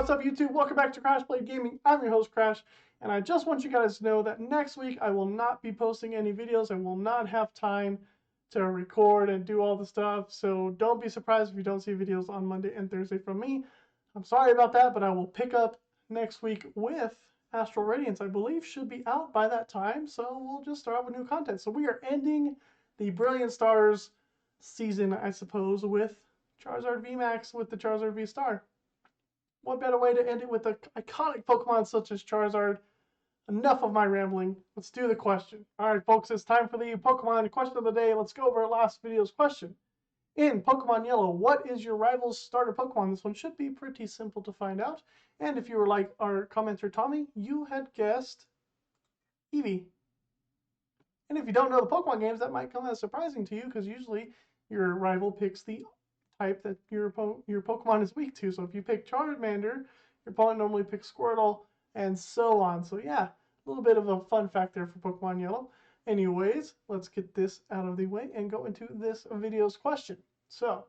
What's up, YouTube? Welcome back to Crash Play Gaming. I'm your host, Crash, and I just want you guys to know that next week I will not be posting any videos. I will not have time to record and do all the stuff, so don't be surprised if you don't see videos on Monday and Thursday from me. I'm sorry about that, but I will pick up next week with Astral Radiance. I believe should be out by that time, so we'll just start out with new content. So we are ending the Brilliant Stars season, I suppose, with Charizard VMAX with the Charizard VSTAR. What better way to end it with an iconic Pokemon such as Charizard? Enough of my rambling. Let's do the question. Alright, folks, it's time for the Pokemon question of the day. Let's go over last video's question. In Pokemon Yellow, what is your rival's starter Pokemon? This one should be pretty simple to find out. And if you were like our commenter Tommy, you had guessed Eevee. And if you don't know the Pokemon games, that might come as surprising to you, because usually your rival picks the type that your Pokemon is weak to. So if you pick Charmander, your opponent normally picks Squirtle, and so on. So yeah, a little bit of a fun fact there for Pokemon Yellow. Anyways, let's get this out of the way and go into this video's question. So,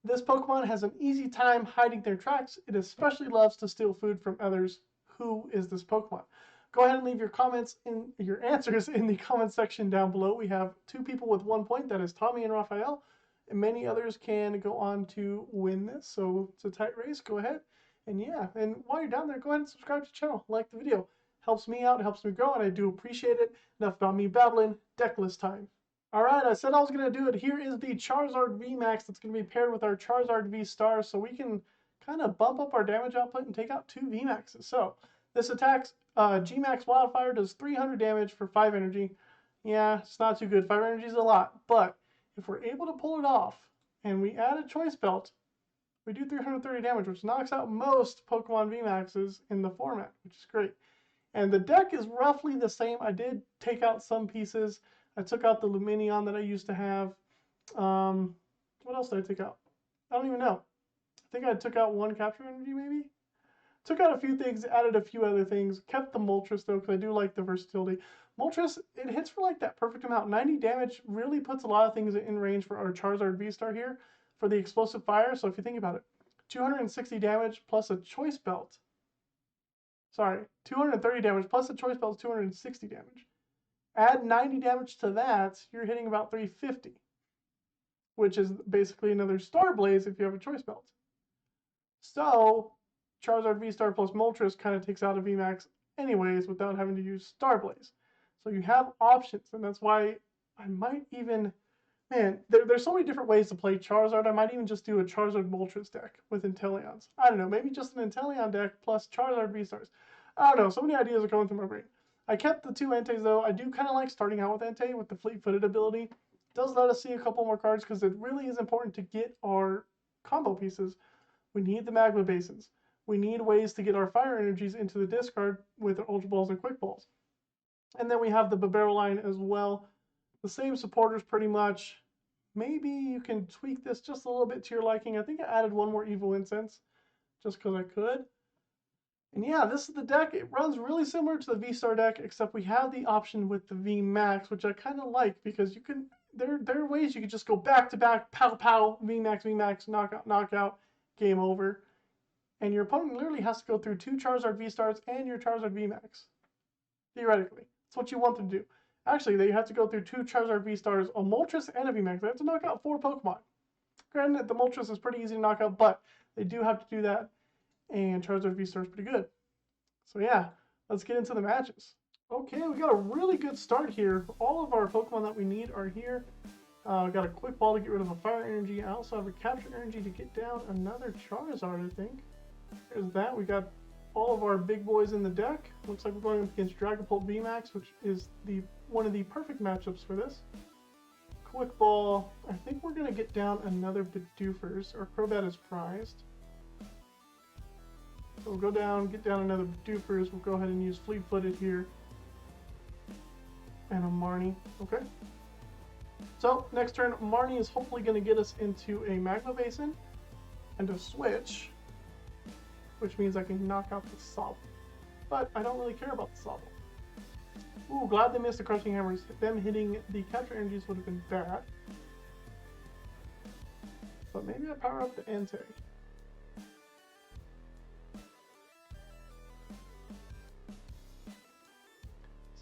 this Pokemon has an easy time hiding their tracks. It especially loves to steal food from others. Who is this Pokemon? Go ahead and leave your comments in your answers in the comment section down below. We have 2 people with 1 point. That is Tommy and Raphael. And many others can go on to win this. So it's a tight race. Go ahead. And yeah, and while you're down there, go ahead and subscribe to the channel. Like the video. Helps me out. It helps me grow. And I do appreciate it. Enough about me babbling. Deck list time. Alright, I said I was going to do it. Here is the Charizard VMAX that's going to be paired with our Charizard VSTAR. So we can kind of bump up our damage output and take out 2 VMAXs. So this attacks G-Max Wildfire, does 300 damage for 5 energy. Yeah, it's not too good. 5 energy is a lot. But if we're able to pull it off and we add a Choice Belt, we do 330 damage, which knocks out most Pokemon VMAXs in the format, which is great. And the deck is roughly the same. I did take out some pieces. I took out the Luminion that I used to have. What else did I take out? I don't even know. I think I took out 1 Capture Energy, maybe? Took out a few things, added a few other things. Kept the Moltres, though, because I do like the versatility. Moltres, it hits for like that perfect amount. 90 damage really puts a lot of things in range for our Charizard VSTAR here for the explosive fire. So if you think about it, 260 damage plus a Choice Belt. Sorry, 230 damage plus a Choice Belt is 260 damage. Add 90 damage to that, you're hitting about 350. Which is basically another Star Blaze if you have a Choice Belt. So Charizard VSTAR plus Moltres kind of takes out a VMAX anyways without having to use Star Blaze. So you have options, and that's why I might even, man, there's so many different ways to play Charizard. I might even just do a Charizard Moltres deck with Inteleons. I don't know, maybe just an Inteleon deck plus Charizard VSTARs. I don't know, so many ideas are going through my brain. I kept the 2 Enteis though. I do kind of like starting out with Entei with the fleet-footed ability. It does let us see a couple more cards because it really is important to get our combo pieces. We need the Magma Basins. We need ways to get our fire energies into the discard with Ultra Balls and Quick Balls. And then we have the Bibarel line as well. The same supporters pretty much. Maybe you can tweak this just a little bit to your liking. I think I added 1 more Evil Incense just because I could. And yeah, this is the deck. It runs really similar to the VSTAR deck, except we have the option with the VMAX, which I kind of like because you can. There are ways you can just go back to back, pow pow, VMAX, VMAX, knockout, knockout, game over. And your opponent literally has to go through 2 Charizard VSTARs and your Charizard VMAX. Theoretically. That's what you want them to do. Actually, they have to go through 2 Charizard VSTARs, a Moltres, and a VMAX. They have to knock out 4 Pokemon. Granted, the Moltres is pretty easy to knock out, but they do have to do that. And Charizard VSTAR is pretty good. So yeah, let's get into the matches. Okay, we got a really good start here. All of our Pokemon that we need are here. Got a Quick Ball to get rid of a Fire Energy. I also have a Capture Energy to get down another Charizard, I think. There's that. We got all of our big boys in the deck. Looks like we're going up against Dragapult VMAX, which is one of the perfect matchups for this. Quick Ball. I think we're going to get down another Bidoofers. Our Crobat is prized. So we'll go down, get down another Bidoofers. We'll go ahead and use Fleet-Footed here. And a Marnie. Okay. So, next turn, Marnie is hopefully going to get us into a Magma Basin and a Switch, which means I can knock out the Sobble. But I don't really care about the Sobble. Ooh, glad they missed the Crushing Hammers. Them hitting the Capture Energies would have been bad. But maybe I power up the Entei.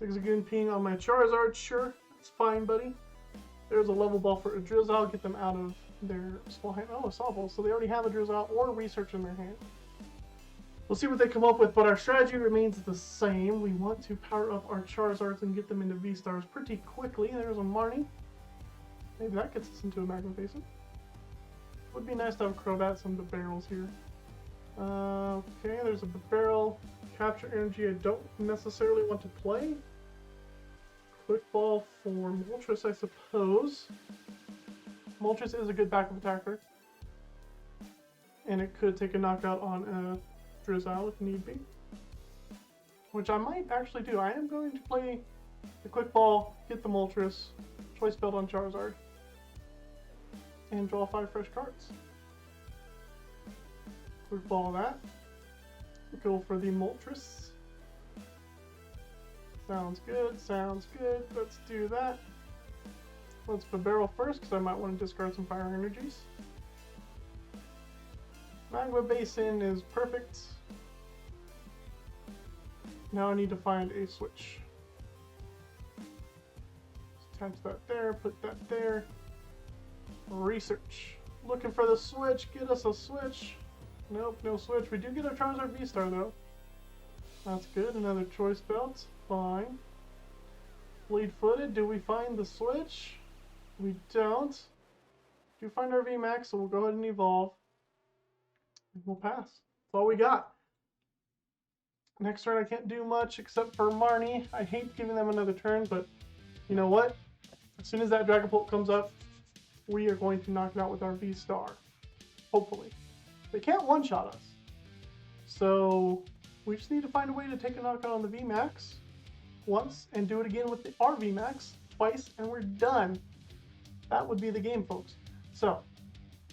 Zigzagoon ping on my Charizard, sure, that's fine, buddy. There's a level ball for a Drizzle, get them out of their small hand. Oh, a softball, so they already have a Drizzle or research in their hand. We'll see what they come up with, but our strategy remains the same. We want to power up our Charizards and get them into V-Stars pretty quickly. There's a Marnie. Maybe that gets us into a Magma Basin. Would be nice to have a Crobat, some Bibarels here. Okay, there's a Bibarel. Capture Energy I don't necessarily want to play. Quick Ball for Moltres, I suppose. Moltres is a good backup attacker. And it could take a knockout on a Drizzle if need be. Which I might actually do. I am going to play the Quick Ball, get the Moltres, Choice Belt on Charizard, and draw 5 fresh cards. Quick Ball that. Go for the Moltres. Sounds good, sounds good. Let's do that. Let's Bibarel first, because I might want to discard some Fire Energies. Magma Basin is perfect. Now I need to find a switch. Attach that there, put that there. Research. Looking for the switch, get us a switch. Nope, no switch. We do get a Charizard V-Star though. That's good, another Choice Belt, fine. Fleet-footed, do we find the switch? We don't. Do find our VMAX, so we'll go ahead and evolve. We'll pass. That's all we got. Next turn I can't do much except for Marnie. I hate giving them another turn, but you know what? As soon as that Dragapult comes up, we are going to knock it out with our V-Star. Hopefully. They can't one-shot us. So we just need to find a way to take a knockout on the VMAX once and do it again with our VMAX twice, and we're done. That would be the game, folks. So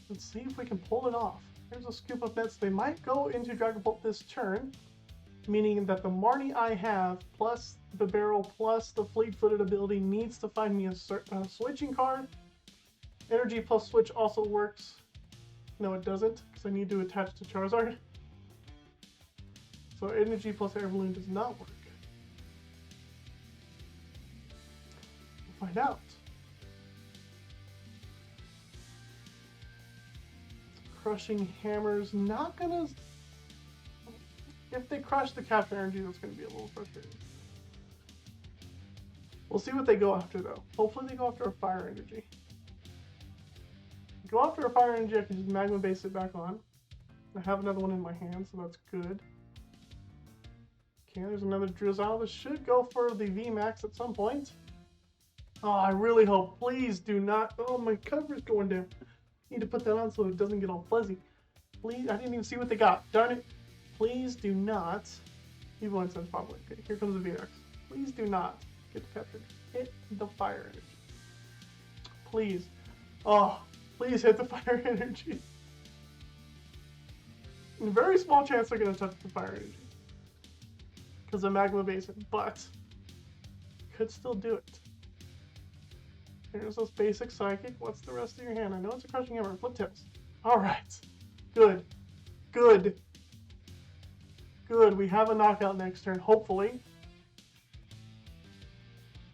let's see if we can pull it off. Here's a scoop of nets. They might go into Dragapult this turn, meaning that the Marnie I have, plus the Bibarel, plus the Fleet-footed ability, needs to find me a switching card. Energy plus switch also works. No, it doesn't, because I need to attach to Charizard. So energy plus Air Balloon does not work. We'll find out. Crushing Hammer's not gonna... If they crush the capture energy, that's gonna be a little frustrating. We'll see what they go after though. Hopefully they go after a Fire Energy. Go after a Fire Energy, I can just Magma Base it back on. I have another one in my hand, so that's good. Okay, there's another Drizzle. This should go for the VMAX at some point. Oh, I really hope. Please do not. Oh, my cover's going down. Need to put that on so it doesn't get all fuzzy. Please, I didn't even see what they got. Darn it. Please do not. Evil Incense probably. Okay, here comes the VMAX. Please do not get captured. Hit the Fire Energy. Please. Oh, please hit the Fire Energy. A very small chance they're going to touch the Fire Energy because of Magma Basin, but could still do it. Here's this basic Psychic. What's the rest of your hand? I know it's a Crushing Hammer. Flip Tails. Alright. Good. Good. Good. We have a knockout next turn, hopefully.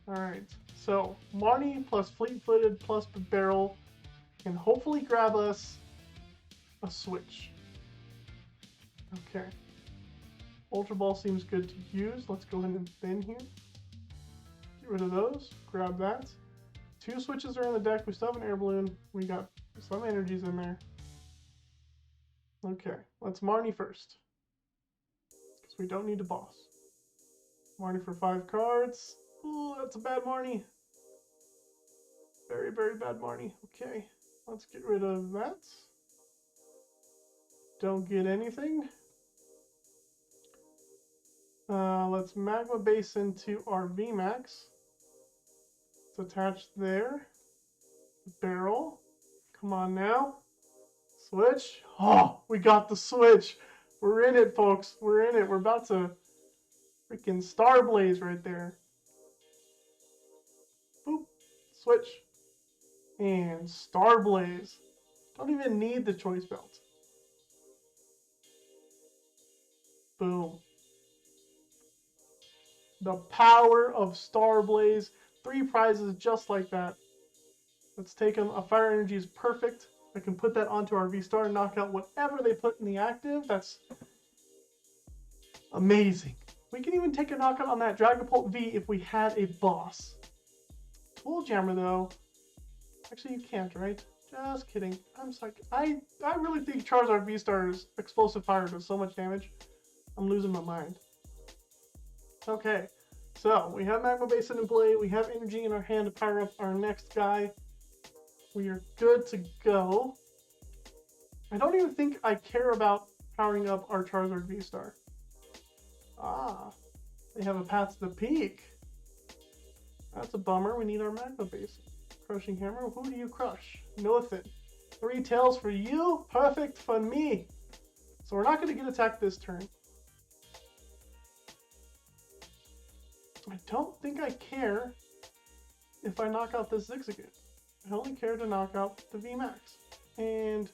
Alright. So, Marnie plus Fleet-footed plus Bibarel can hopefully grab us a switch. Okay. Ultra Ball seems good to use. Let's go ahead and thin here. Get rid of those. Grab that. 2 switches are in the deck. We still have an Air Balloon. We got some energies in there. Okay, let's Marnie first. Because we don't need a boss. Marnie for 5 cards. Ooh, that's a bad Marnie. Very, very bad Marnie. Okay, let's get rid of that. Don't get anything. Let's Magma Base into our VMAX. It's attached there. Barrel. Come on now. Switch. Oh, we got the switch. We're in it, folks. We're in it. We're about to freaking Star Blaze right there. Boop. Switch. And Star Blaze. Don't even need the Choice Belt. Boom. The power of Star Blaze. 3 prizes just like that. Let's take them. A Fire Energy is perfect. I can put that onto our V-Star and knock out whatever they put in the active. That's amazing. We can even take a knockout on that Dragapult V if we had a boss. Tool Jammer, though. Actually, you can't, right? Just kidding. I'm sorry. I really think Charizard V-Star's Explosive Fire does so much damage. I'm losing my mind. Okay. So, we have Magma Basin in play. We have energy in our hand to power up our next guy. We are good to go. I don't even think I care about powering up our Charizard V-Star. Ah, they have a path to the peak. That's a bummer. We need our Magma Basin. Crushing Hammer. Who do you crush? Nothing. 3 tails for you. Perfect for me. So we're not going to get attacked this turn. I don't think I care if I knock out this Zigzagoon. I only care to knock out the VMAX. And,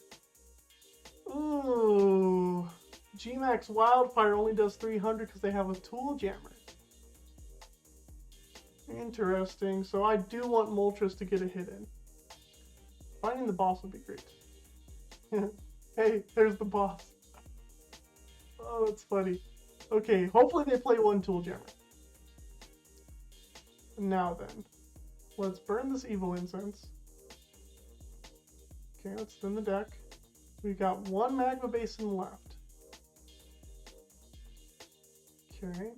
ooh, Gmax Wildfire only does 300 because they have a Tool Jammer. Interesting. So I do want Moltres to get a hit in. Finding the boss would be great. Hey, there's the boss. Oh, that's funny. Okay, hopefully they play 1 Tool Jammer. Now then, let's burn this Evil Incense. Okay, let's thin the deck. We've got 1 Magma Basin left. Okay,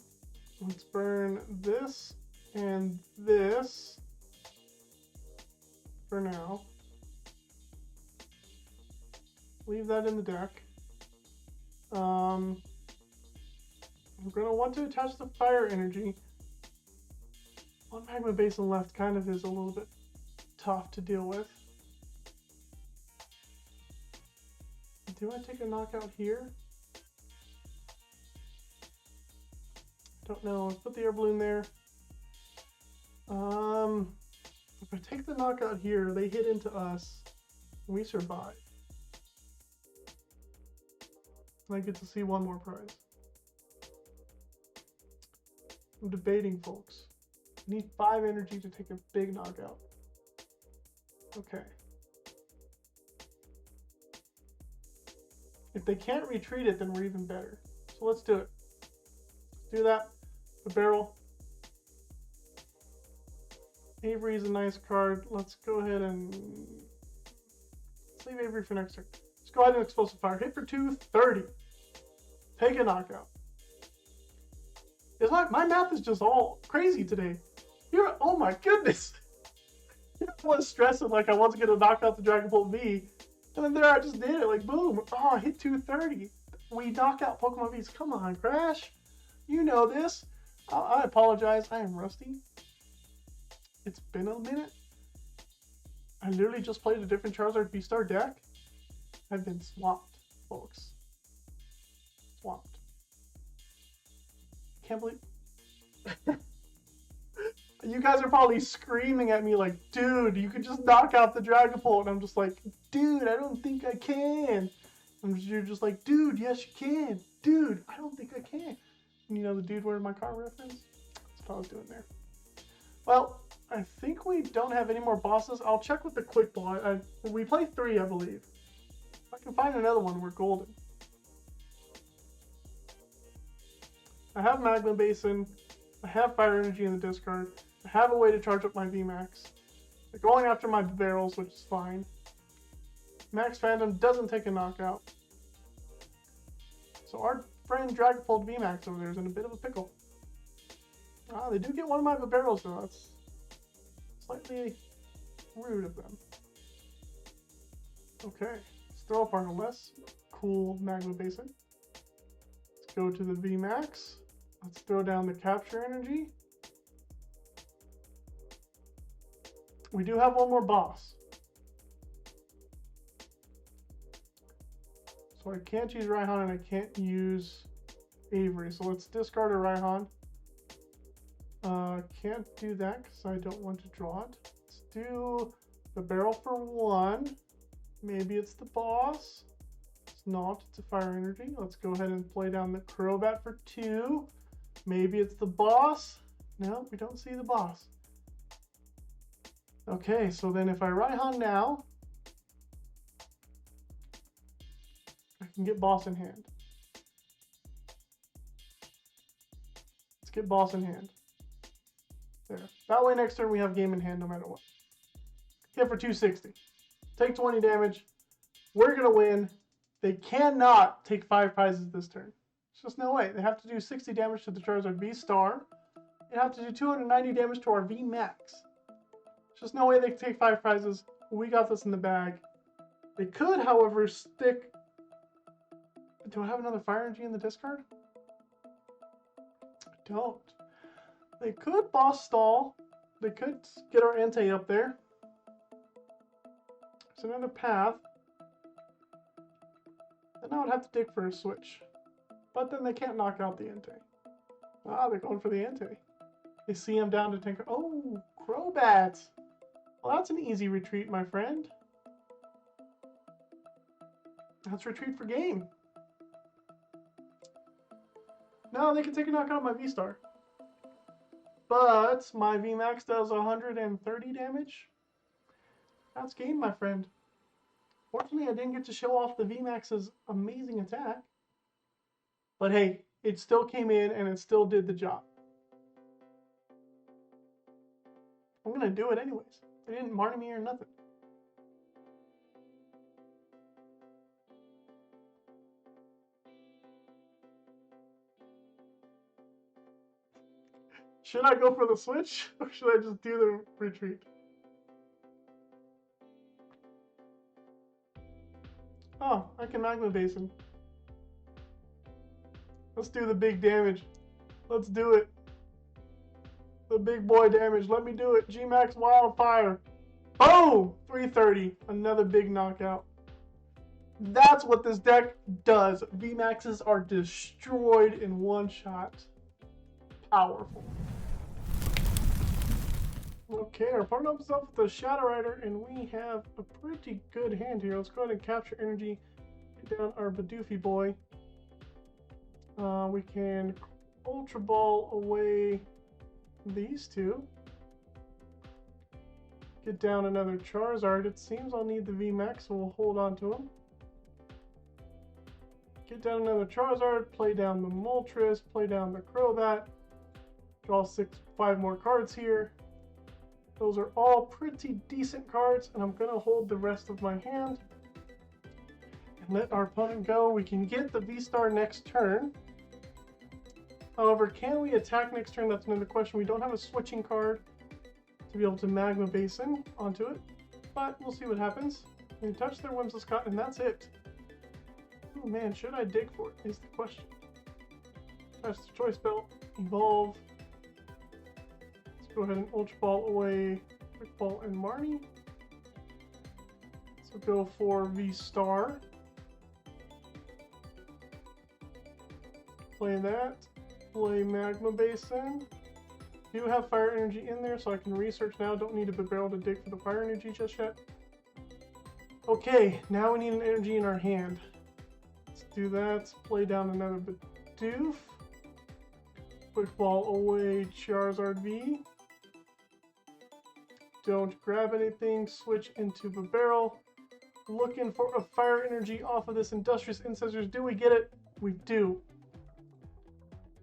let's burn this and this for now. Leave that in the deck. I'm going to want to attach the Fire Energy. 1 Magma Basin left kind of is a little bit tough to deal with. Do I take a knockout here? Don't know. Let's put the Air Balloon there. If I take the knockout here, they hit into us. We survive. I get to see 1 more prize. I'm debating, folks. I need 5 energy to take a big knockout. Okay. If they can't retreat it, then we're even better. So let's do it. Let's do that. The barrel. Avery is a nice card. Let's go ahead and leave Avery for next turn. Let's go ahead and Explosive Fire. Hit for 230. Take a knockout. It's like my math is just all crazy today. Oh my goodness. I was stressing like I wasn't going to knock out the Dragapult V. And then there I just did it. Like, boom. Oh, I hit 230. We knock out Pokemon Vs. Come on, Crash. You know this. I apologize. I am rusty. It's been a minute. I literally just played a different Charizard V-Star deck. I've been swamped, folks. Swamped. Can't believe... You guys are probably screaming at me like, dude, you could just knock out the Dragapult. And I'm just like, dude, I don't think I can. You're just like, dude, yes you can. Dude, I don't think I can. And you know the dude wearing my car reference? That's what I was doing there. Well, I think we don't have any more bosses. I'll check with the Quick Ball. We play 3, I believe. If I can find another one, we're golden. I have Magma Basin. I have Fire Energy in the discard. I have a way to charge up my VMAX. They're going after my barrels, which is fine. Max Phantom doesn't take a knockout. So our friend Dragapult VMAX over there is in a bit of a pickle. Ah, they do get one of my barrels though. That's slightly rude of them. Okay, let's throw up our less cool Magma Basin. Let's go to the VMAX. Let's throw down the Capture Energy. We do have one more boss. So I can't use Raihan and I can't use Avery. So let's discard a Raihan. Can't do that because I don't want to draw it. Let's do the barrel for 1. Maybe it's the boss. It's not. It's a Fire Energy. Let's go ahead and play down the Crobat for 2. Maybe it's the boss. No, we don't see the boss. Okay, so then if I Raihan now, I can get boss in hand. Let's get boss in hand. There. That way next turn we have game in hand no matter what. Hit for 260. Take 20 damage. We're going to win. They cannot take 5 prizes this turn. There's just no way. They have to do 60 damage to the Charizard V-Star. They have to do 290 damage to our VMAX. There's just no way they can take 5 prizes. We got this in the bag. They could, however, stick... Do I have another Fire Energy in the discard? I don't. They could boss stall. They could get our Entei up there. There's another path. Then I would have to dig for a switch. But then they can't knock out the Entei. Ah, they're going for the Entei. They see him down to 10. Oh, Crobat! Well, that's an easy retreat, my friend. Let's retreat for game. No, they can take a knockout on my V-Star. But my VMAX does 130 damage. That's game, my friend. Fortunately, I didn't get to show off the VMAX's amazing attack. But hey, it still came in and it still did the job. I'm going to do it anyways. They didn't Marnie me or nothing. Should I go for the switch or should I just do the retreat? Oh, I can Magma Basin. Let's do the big damage. Let's do it. The big boy damage. Let me do it. G-Max Wildfire. Oh! 330. Another big knockout. That's what this deck does. VMAXs are destroyed in one shot. Powerful. Okay, our opponent opens up with a Shadow Rider, and we have a pretty good hand here. Let's go ahead and capture energy. Get down our Bidoof boy. We can Ultra Ball away these two. Get down another Charizard. It seems I'll need the VMAX, so we'll hold on to him. Get down another Charizard, play down the Moltres, play down the Crobat. Draw 5 more cards here. Those are all pretty decent cards, and I'm going to hold the rest of my hand and let our opponent go. We can get the V-Star next turn. However, can we attack next turn? That's another question. We don't have a switching card to be able to Magma Basin onto it, but we'll see what happens. We touch their Whimsicott, and that's it. Oh man, should I dig for it is the question. Touch the Choice Belt, Evolve. Go ahead and Ultra Ball away Quick Ball and Marnie. So go for V-Star. Play that. Play Magma Basin. Do have Fire Energy in there, so I can research now. Don't need a Bibarel to dig for the Fire Energy just yet. Okay, now we need an energy in our hand. Let's do that. Play down another Bidoof. Quick Ball away Charizard V. Don't grab anything, switch into Bibarel. Looking for a Fire Energy off of this Industrious Incisors. Do we get it? We do.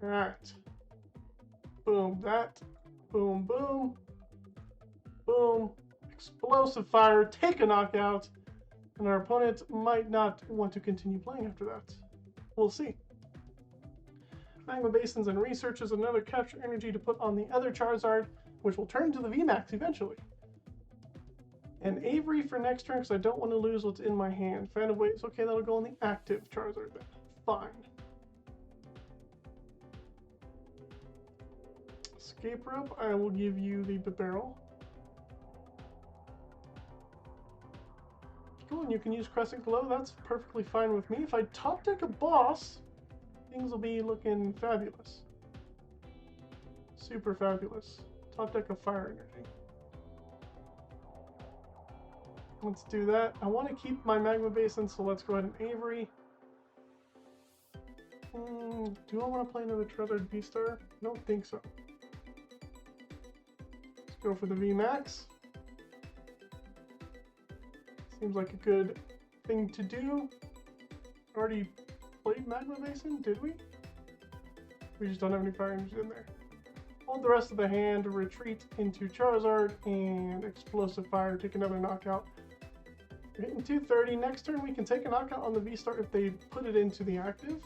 Alright. Boom, that. Boom, boom. Boom. Explosive Fire. Take a knockout. And our opponent might not want to continue playing after that. We'll see. Magma Basins and Research is another Capture Energy to put on the other Charizard, which will turn to the VMAX eventually. And Avery for next turn, because I don't want to lose what's in my hand. Fan of Waves, okay, that'll go on the active Charizard then. Fine. Escape Rope, I will give you the Bibarel. Cool, and you can use Crescent Glow, that's perfectly fine with me. If I top deck a boss, things will be looking fabulous. Super fabulous. Top deck of Fire Energy. Let's do that. I want to keep my Magma Basin, so let's go ahead and Avery. Do I want to play another Charizard VSTAR? I don't think so. Let's go for the VMAX. Seems like a good thing to do. Already played Magma Basin, did we? We just don't have any fire energy in there. Hold the rest of the hand, retreat into Charizard, and Explosive Fire, take another knockout. We're hitting 230. Next turn we can take a knockout on the V-Star if they put it into the active.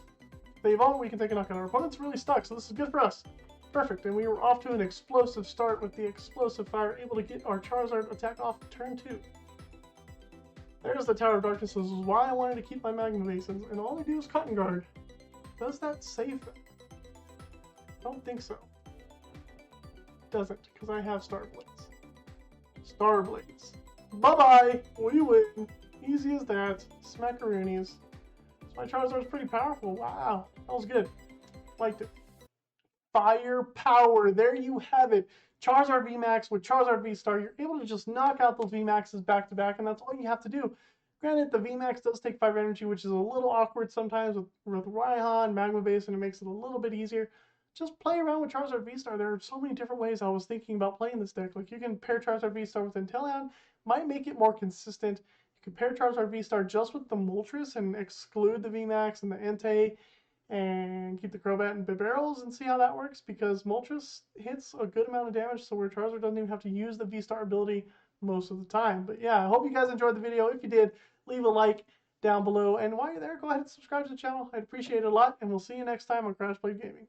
If they evolve, we can take a knockout. Our opponent's really stuck, so this is good for us. Perfect, and we were off to an explosive start with the Explosive Fire, able to get our Charizard attack off turn 2. There's the Tower of Darkness. This is why I wanted to keep my Magma Basins, and all I do is Cotton Guard. Does that save them? I don't think so. Doesn't, because I have Star Blades. Star Blades. Bye-bye! We win! Easy as that. Smackaroonies. So my Charizard's pretty powerful. Wow. That was good. Liked it. Firepower. There you have it. Charizard VMAX with Charizard VSTAR. You're able to just knock out those VMAXs back to back, and that's all you have to do. Granted, the VMAX does take 5 energy, which is a little awkward sometimes with Raihan, Magma Basin. It makes it a little bit easier. Just play around with Charizard VSTAR. There are so many different ways I was thinking about playing this deck. Like, you can pair Charizard VSTAR with Entei, might make it more consistent. You can pair Charizard VSTAR just with the Moltres and exclude the VMAX and the Entei and keep the Crobat and Bibarels and see how that works, because Moltres hits a good amount of damage, so where Charizard doesn't even have to use the VSTAR ability most of the time. But yeah, I hope you guys enjoyed the video. If you did, leave a like down below, and while you're there, go ahead and subscribe to the channel. I'd appreciate it a lot, and we'll see you next time on Crash Blade Gaming.